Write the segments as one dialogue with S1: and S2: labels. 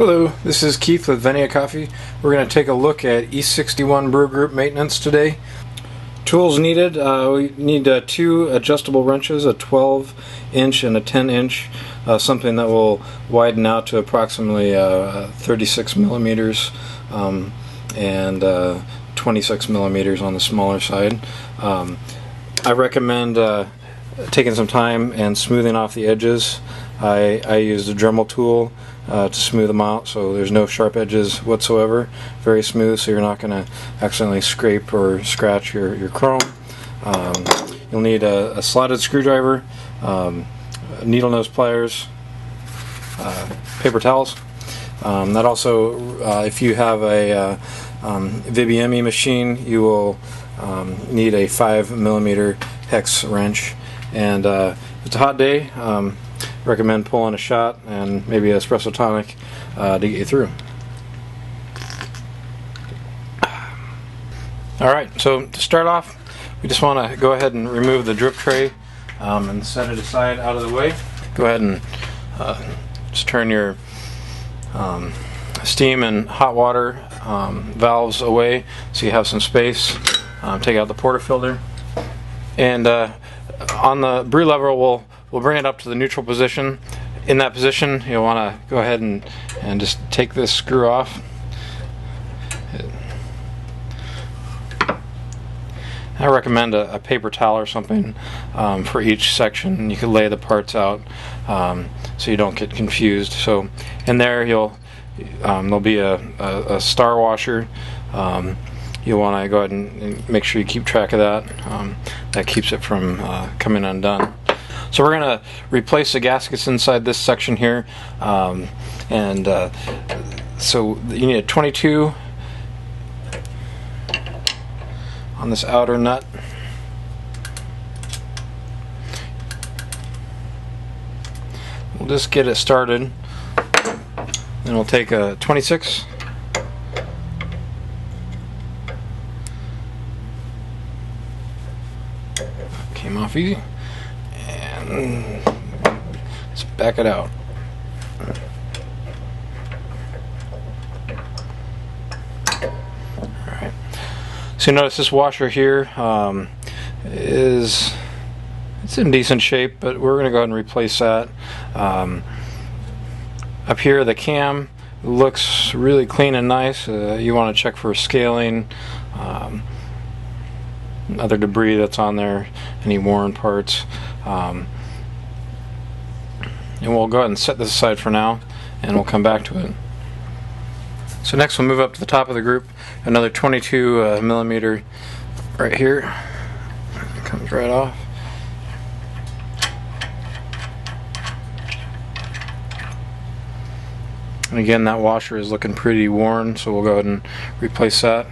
S1: Hello, this is Keith with Venia Coffee. We're going to take a look at E61 Brew Group maintenance today. Tools needed, we need two adjustable wrenches, a 12-inch and a 10-inch, something that will widen out to approximately 36 millimeters and 26 millimeters on the smaller side. I recommend taking some time and smoothing off the edges. I used a Dremel tool to smooth them out, so there's no sharp edges whatsoever. Very smooth, so you're not going to accidentally scrape or scratch your chrome. You'll need a slotted screwdriver, needle nose pliers, paper towels. That also, if you have a VBME machine, you will need a 5 millimeter hex wrench. And if it's a hot day, recommend pulling a shot and maybe an espresso tonic to get you through. Alright, so to start off, we just want to go ahead and remove the drip tray and set it aside out of the way. Go ahead and just turn your steam and hot water valves away so you have some space. Take out the portafilter. And on the brew lever, we'll bring it up to the neutral position. In that position, you'll want to go ahead and just take this screw off. I recommend a paper towel or something for each section. You can lay the parts out so you don't get confused. So in there, there'll be a star washer. You'll want to go ahead and make sure you keep track of that. That keeps it from coming undone. So we're going to replace the gaskets inside this section here, so you need a 22 on this outer nut. We'll just get it started. Then we'll take a 26. Came off easy. And let's back it out. Alright. So you notice this washer here it's in decent shape, but we're going to go ahead and replace that. Up here, the cam looks really clean and nice. You want to check for scaling, other debris that's on there, any worn parts. And we'll go ahead and set this aside for now, and we'll come back to it. So next we'll move up to the top of the group, another 22 millimeter right here. It comes right off. And again, that washer is looking pretty worn, so we'll go ahead and replace that.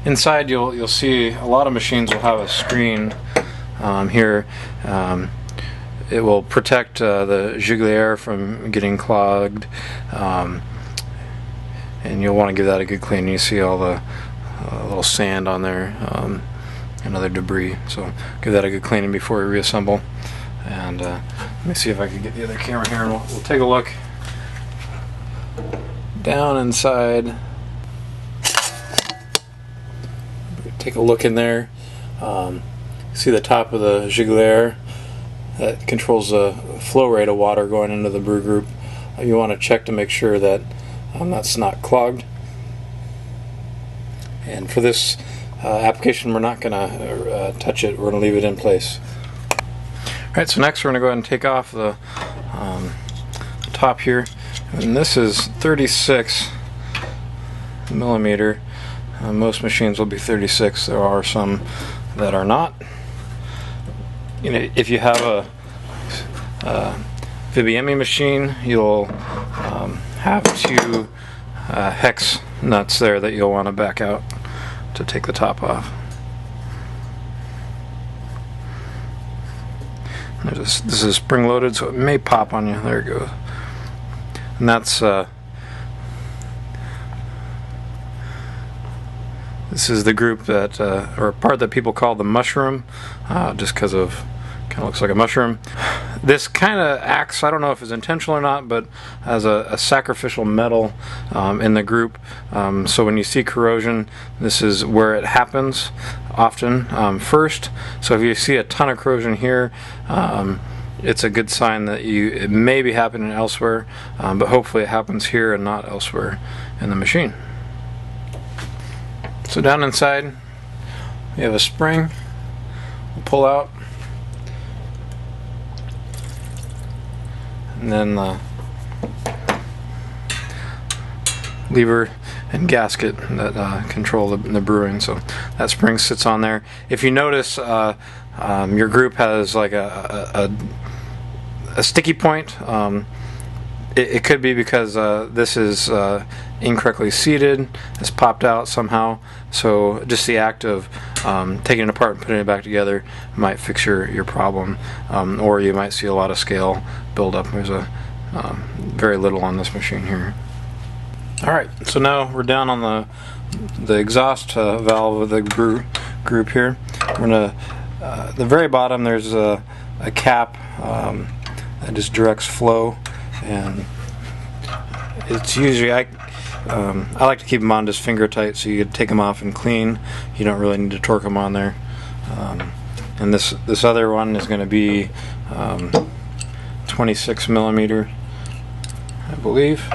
S1: Inside you'll see a lot of machines will have a screen here. It will protect the Gigulier from getting clogged, and you'll want to give that a good clean. You see all the little sand on there and other debris, so give that a good cleaning before we reassemble. And let me see if I can get the other camera here, and we'll take a look down inside. Take a look in there. See the top of the Gigulier that controls the flow rate of water going into the brew group. You want to check to make sure that that's not clogged. And for this application, we're not going to touch it. We're going to leave it in place. Alright, so next we're going to go ahead and take off the top here. And this is 36 millimeter. Most machines will be 36. There are some that are not. You know, if you have a VBME machine, you'll have two hex nuts there that you'll want to back out to take the top off. This is spring loaded, so it may pop on you. There it goes. And that's this is the group that, or a part that people call the mushroom, just because of kind of looks like a mushroom. this kind of acts, I don't know if it's intentional or not, but as a sacrificial metal in the group. So when you see corrosion, this is where it happens often first. So if you see a ton of corrosion here, it's a good sign that it may be happening elsewhere, but hopefully it happens here and not elsewhere in the machine. So down inside, we have a spring. We'll pull out, and then the lever and gasket that control the brewing. So that spring sits on there. If you notice, your group has like a sticky point. It could be because this is incorrectly seated. It's popped out somehow. So just the act of taking it apart and putting it back together might fix your problem. Or you might see a lot of scale build up. There's very little on this machine here. Alright, so now we're down on the exhaust valve of the group here. We're gonna the very bottom there's a cap that just directs flow, and it's usually I like to keep them on just finger tight, so you could take them off and clean. You don't really need to torque them on there. And this other one is going to be 26 millimeter, I believe.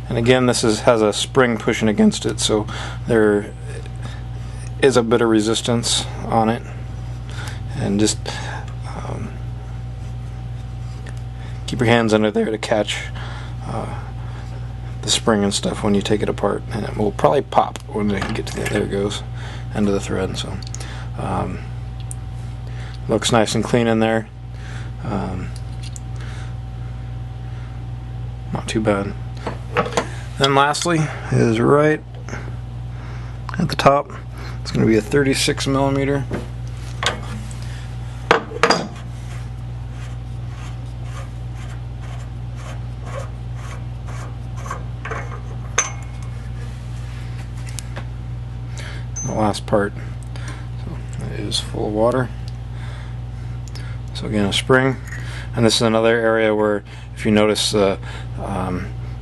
S1: And again, this has a spring pushing against it, so there is a bit of resistance on it. And just keep your hands under there to catch the spring and stuff when you take it apart, and it will probably pop when you get to there it goes, end of the thread. So looks nice and clean in there. Not too bad. Then lastly is right at the top. It's going to be a 36 millimeter. The last part, so it is full of water. So again, a spring, and this is another area where, if you notice the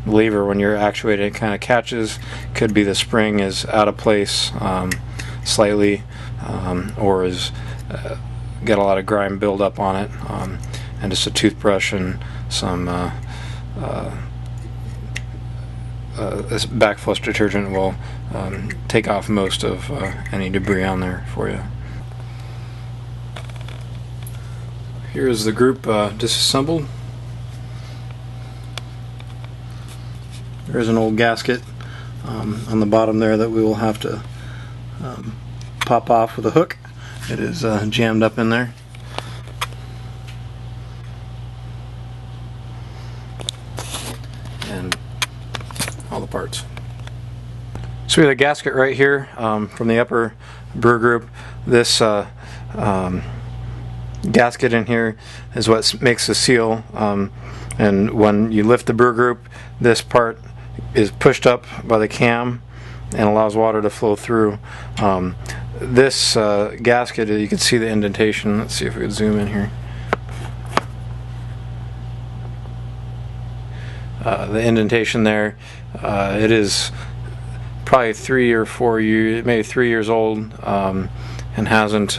S1: lever when you're actuating, it kind of catches. Could be the spring is out of place slightly, or is got a lot of grime build up on it, and just a toothbrush and some this backflush detergent will take off most of any debris on there for you. Here's the group disassembled. There's an old gasket on the bottom there that we will have to pop off with a hook. It is jammed up in there. And all the parts. So we have a gasket right here from the upper brewer group. This gasket in here is what makes the seal, and when you lift the brewer group, this part is pushed up by the cam and allows water to flow through. This gasket, you can see the indentation. Let's see if we can zoom in here. The indentation there, it is probably 3 or 4 years, maybe 3 years old, and hasn't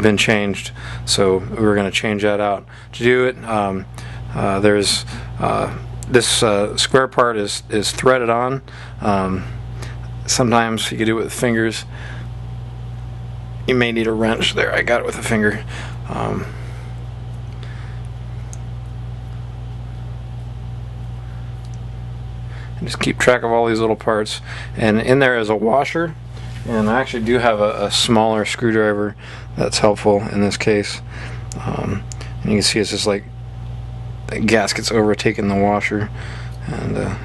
S1: been changed. So we're going to change that out. To do it, there's this square part is threaded on. Sometimes you can do it with fingers. You may need a wrench. There, I got it with a finger. And just keep track of all these little parts. And in there is a washer, and I actually do have a smaller screwdriver that's helpful in this case. And you can see it's just like the gasket's overtaking the washer, and all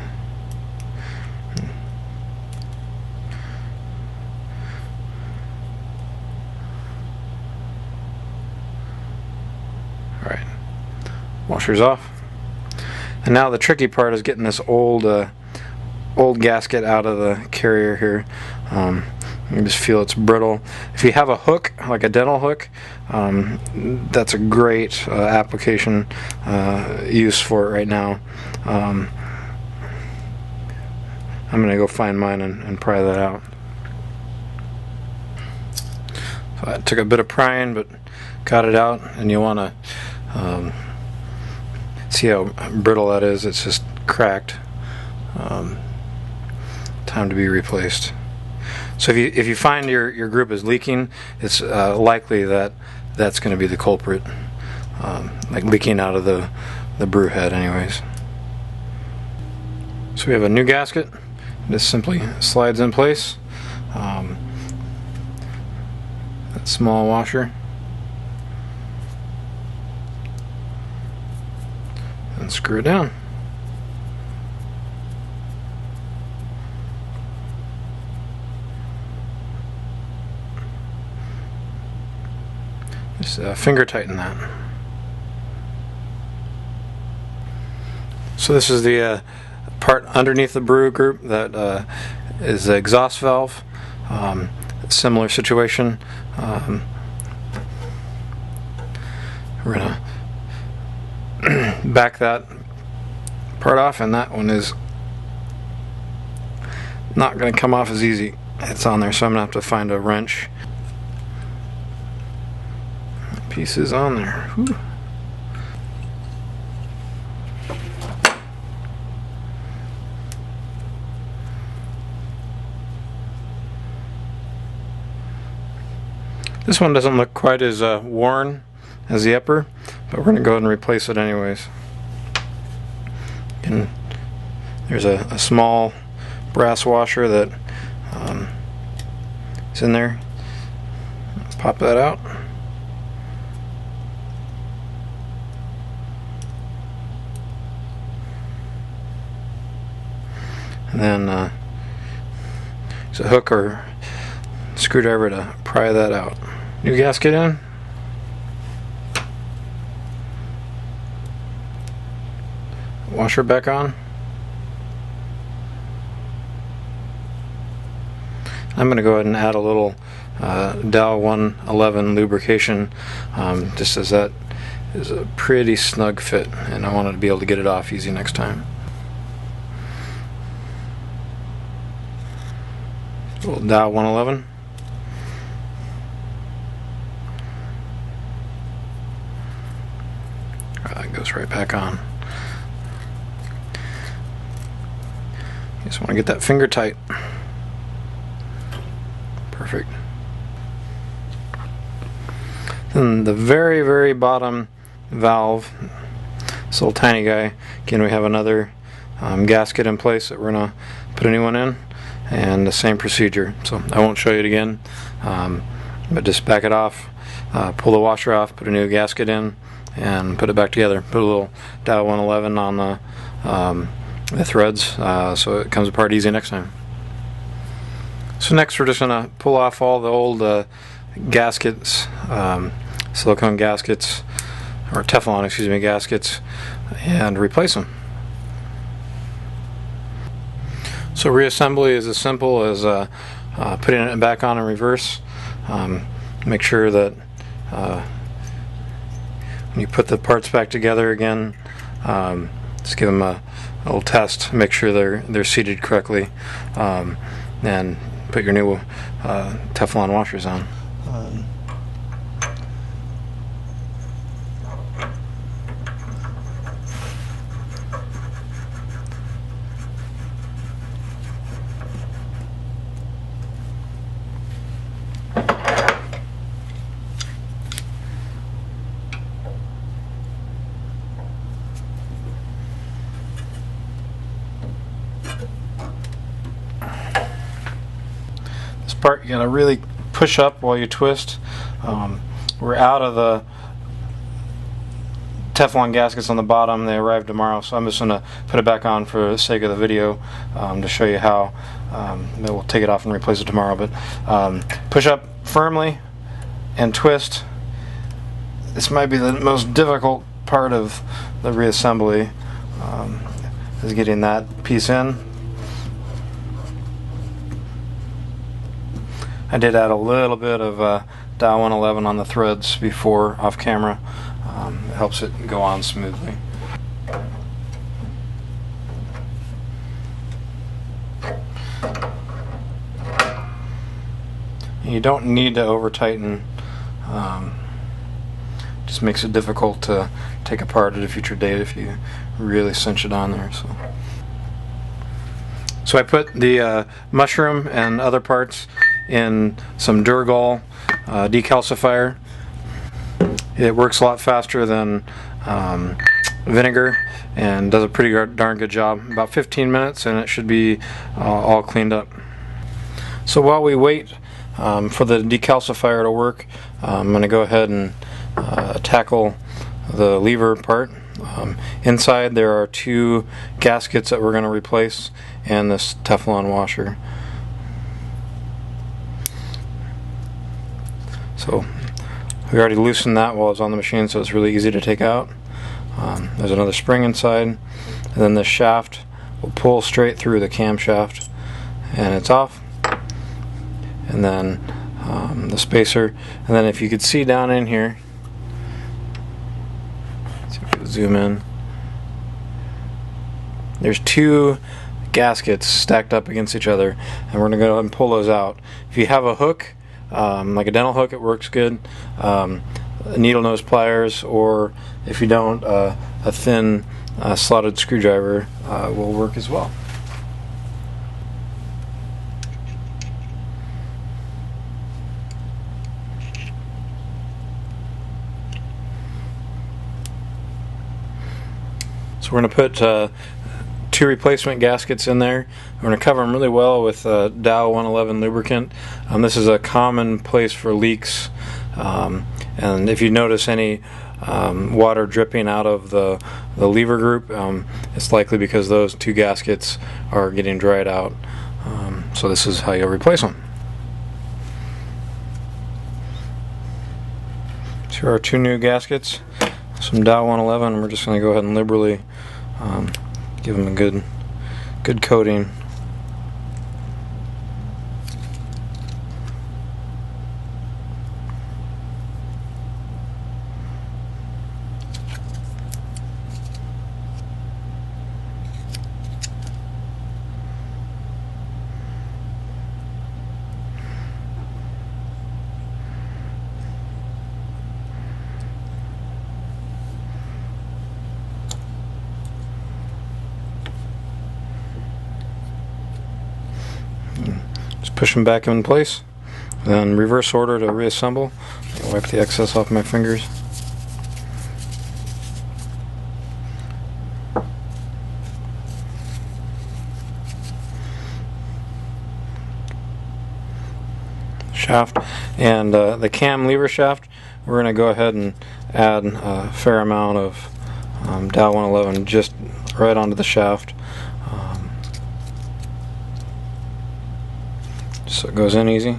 S1: right, washer's off. And now the tricky part is getting this old gasket out of the carrier here. You can just feel it's brittle. If you have a hook, like a dental hook, that's a great application use for it right now. I'm going to go find mine and pry that out. So I took a bit of prying, but got it out, and you want to see how brittle that is. It's just cracked. Time to be replaced. So if you find your group is leaking, it's likely that that's going to be the culprit, like leaking out of the brew head anyways. So we have a new gasket. This simply slides in place. That small washer. And screw it down. Just finger tighten that. So this is the part underneath the brew group that is the exhaust valve. Similar situation. We're gonna back that part off, and that one is not going to come off as easy. It's on there, so I'm going to have to find a wrench. Pieces on there. Whew. This one doesn't look quite as worn as the upper, but we're going to go ahead and replace it anyways. And there's a small brass washer that is in there. Pop that out. And then there's a hook or screwdriver to pry that out. New gasket in. Washer back on. I'm going to go ahead and add a little Dow 111 lubrication, just as that is a pretty snug fit, and I wanted to be able to get it off easy next time. A little Dow 111. That goes right back on. You just want to get that finger tight. Perfect. Then the very, very bottom valve, this little tiny guy, again we have another gasket in place that we're going to put a new one in, and the same procedure. So I won't show you it again, but just back it off, pull the washer off, put a new gasket in, and put it back together. Put a little Dow 111 on the threads so it comes apart easy next time. So next we're just going to pull off all the old gaskets, silicone gaskets, or Teflon, excuse me, gaskets, and replace them. So reassembly is as simple as putting it back on in reverse. Make sure that when you put the parts back together again, just give them a little test, make sure they're seated correctly, and put your new Teflon washers on. Part you gotta really push up while you twist. We're out of the Teflon gaskets on the bottom. They arrive tomorrow, so I'm just gonna put it back on for the sake of the video, to show you how. Maybe we'll take it off and replace it tomorrow, but push up firmly and twist. This might be the most difficult part of the reassembly. is getting that piece in. I did add a little bit of Dow 111 on the threads before off camera. It helps it go on smoothly. You don't need to over tighten. Just makes it difficult to take apart at a future date if you really cinch it on there. So I put the mushroom and other parts in some Duragol decalcifier. It works a lot faster than vinegar and does a pretty darn good job. About 15 minutes and it should be all cleaned up. So while we wait for the decalcifier to work, I'm going to go ahead and tackle the lever part. Inside there are 2 gaskets that we're going to replace and this Teflon washer. So we already loosened that while it was on the machine, so it's really easy to take out. There's another spring inside, and then this shaft will pull straight through the camshaft, and it's off. And then the spacer, and then if you could see down in here, let's see if we can zoom in. There's 2 gaskets stacked up against each other, and we're going to go ahead and pull those out. If you have a hook, like a dental hook, it works good. Needle nose pliers, or if you don't, a thin slotted screwdriver will work as well. So we're going to put 2 replacement gaskets in there. We're going to cover them really well with Dow 111 lubricant. This is a common place for leaks, and if you notice any water dripping out of the lever group, it's likely because those 2 gaskets are getting dried out. So this is how you'll replace them. So here are 2 new gaskets, some Dow 111. We're just going to go ahead and liberally give them a good coating. Just push them back in place, then reverse order to reassemble. I'll wipe the excess off my fingers. Shaft and the cam lever shaft, we're going to go ahead and add a fair amount of Dow 111 just right onto the shaft. So it goes in easy.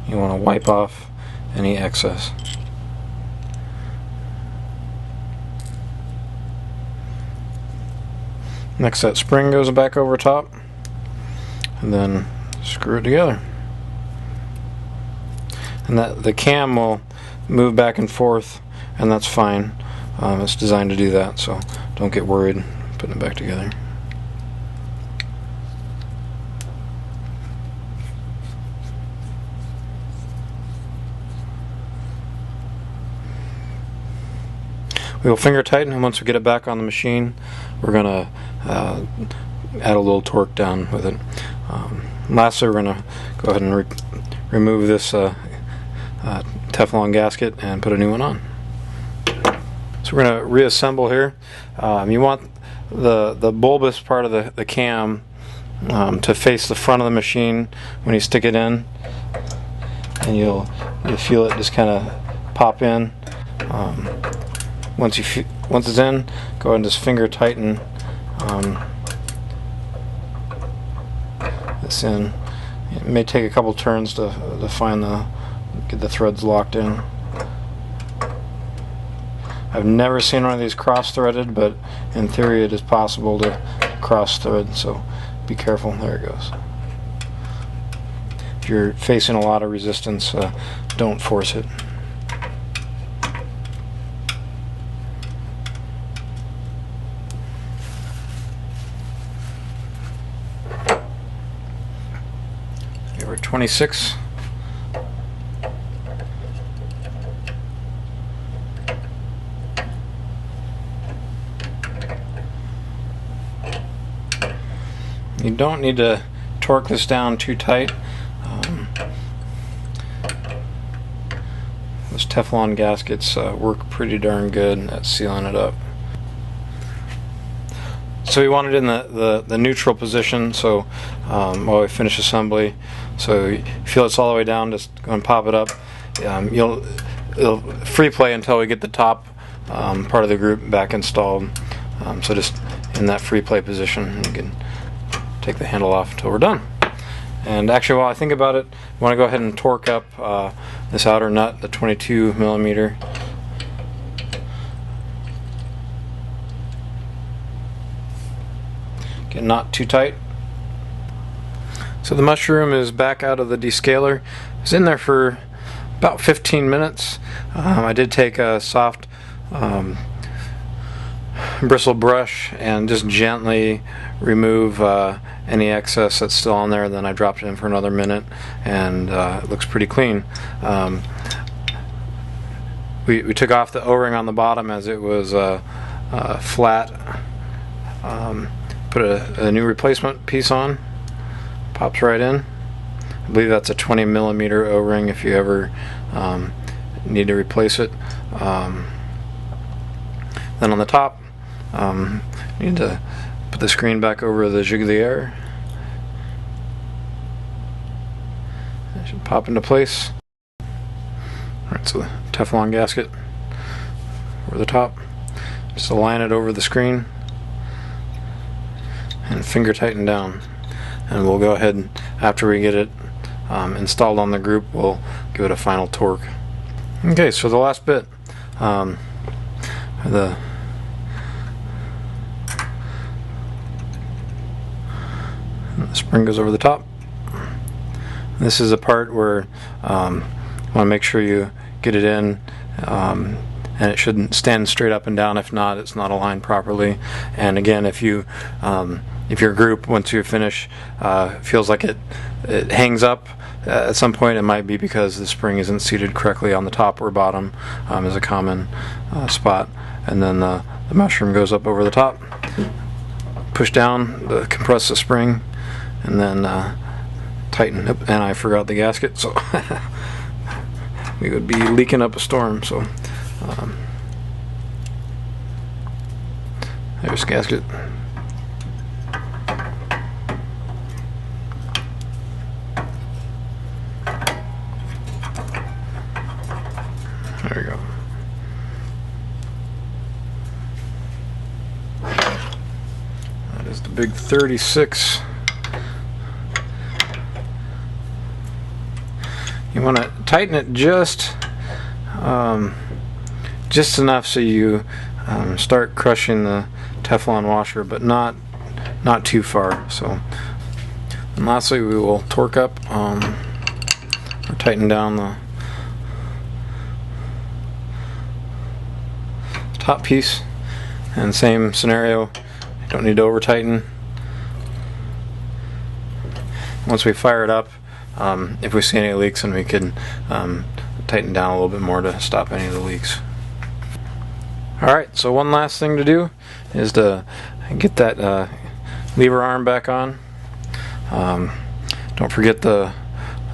S1: You want to wipe off any excess. Next, that spring goes back over top, and then screw it together. And that the cam will move back and forth, and that's fine. It's designed to do that, so don't get worried putting it back together. We'll finger tighten, and once we get it back on the machine, we're going to add a little torque down with it. Lastly, we're going to go ahead and remove this Teflon gasket and put a new one on. So we're going to reassemble here. You want the bulbous part of the cam to face the front of the machine when you stick it in, and you'll feel it just kind of pop in. Once it's in, go ahead and just finger tighten this in. It may take a couple turns to get the threads locked in. I've never seen one of these cross-threaded, but in theory it is possible to cross-thread, so be careful. There it goes. If you're facing a lot of resistance, don't force it. Here we're 26. You don't need to torque this down too tight. Those Teflon gaskets work pretty darn good at sealing it up. So we want it in the neutral position, so while we finish assembly. So you feel it's all the way down, just go and pop it up. It'll free play until we get the top part of the group back installed. So just in that free play position, you can take the handle off until we're done. And actually, while I think about it, I want to go ahead and torque up this outer nut, the 22 millimeter. Get not too tight. So the mushroom is back out of the descaler. It's in there for about 15 minutes. I did take a soft bristle brush and just gently remove any excess that's still on there. Then I dropped it in for another minute, and it looks pretty clean. We took off the O-ring on the bottom as it was flat. Put a new replacement piece on. Pops right in. I believe that's a 20 millimeter O-ring if you ever need to replace it. Then on the top, you need to put the screen back over the Gigulier. It should pop into place. Alright, so the Teflon gasket over the top. Just align it over the screen and finger tighten down. And we'll go ahead, after we get it installed on the group, we'll give it a final torque. Okay, so the last bit, the spring goes over the top. This is a part where you want to make sure you get it in, and it shouldn't stand straight up and down. If not, it's not aligned properly. And again, if your group, once you finish, feels like it hangs up at some point, it might be because the spring isn't seated correctly on the top or bottom, is a common spot. And then the mushroom goes up over the top, push down, compress the spring, and then tighten. And I forgot the gasket, so we would be leaking up a storm. So there's gasket. There we go. That is the big 36. You want to tighten it just enough so you start crushing the Teflon washer, but not too far. So, and lastly, we will torque up or tighten down the top piece. And same scenario, you don't need to over tighten. Once we fire it up, if we see any leaks, then we can tighten down a little bit more to stop any of the leaks. Alright, so one last thing to do is to get that lever arm back on. Don't forget the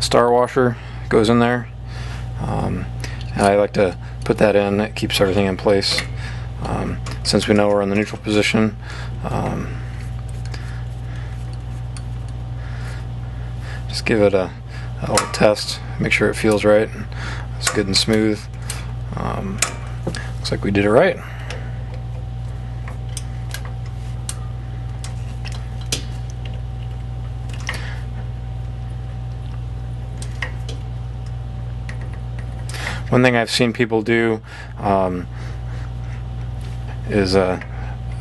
S1: star washer goes in there. And I like to put that in. That keeps everything in place. Since we know we're in the neutral position, just give it a little test, make sure it feels right. It's good and smooth. Looks like we did it right. One thing I've seen people do is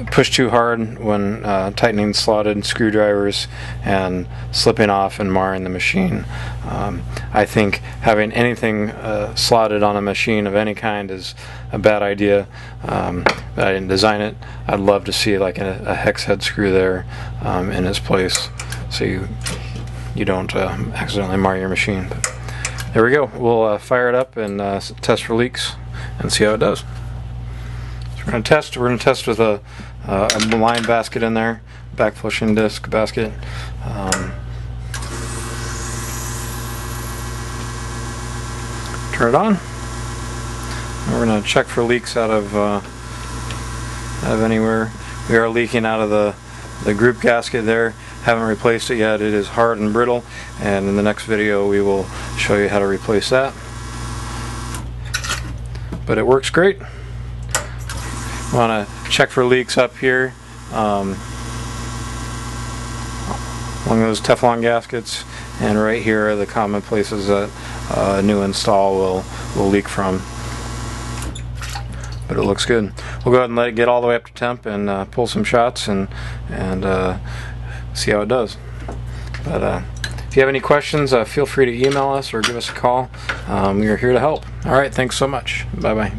S1: push too hard when tightening slotted screwdrivers and slipping off and marring the machine. I think having anything slotted on a machine of any kind is a bad idea. I didn't design it. I'd love to see like a hex head screw there in its place, so you don't accidentally mar your machine. But there we go. We'll fire it up and test for leaks and see how it does. We're going to test with a line basket in there, back flushing disc basket. Turn it on. And we're going to check for leaks out of anywhere. We are leaking out of the group gasket there. Haven't replaced it yet. It is hard and brittle, and in the next video we will show you how to replace that. But it works great. Want to check for leaks up here along those Teflon gaskets, and right here are the common places that a new install will leak from. But it looks good. We'll go ahead and let it get all the way up to temp and pull some shots and see how it does. But if you have any questions, feel free to email us or give us a call. We are here to help. All right, thanks so much. Bye bye.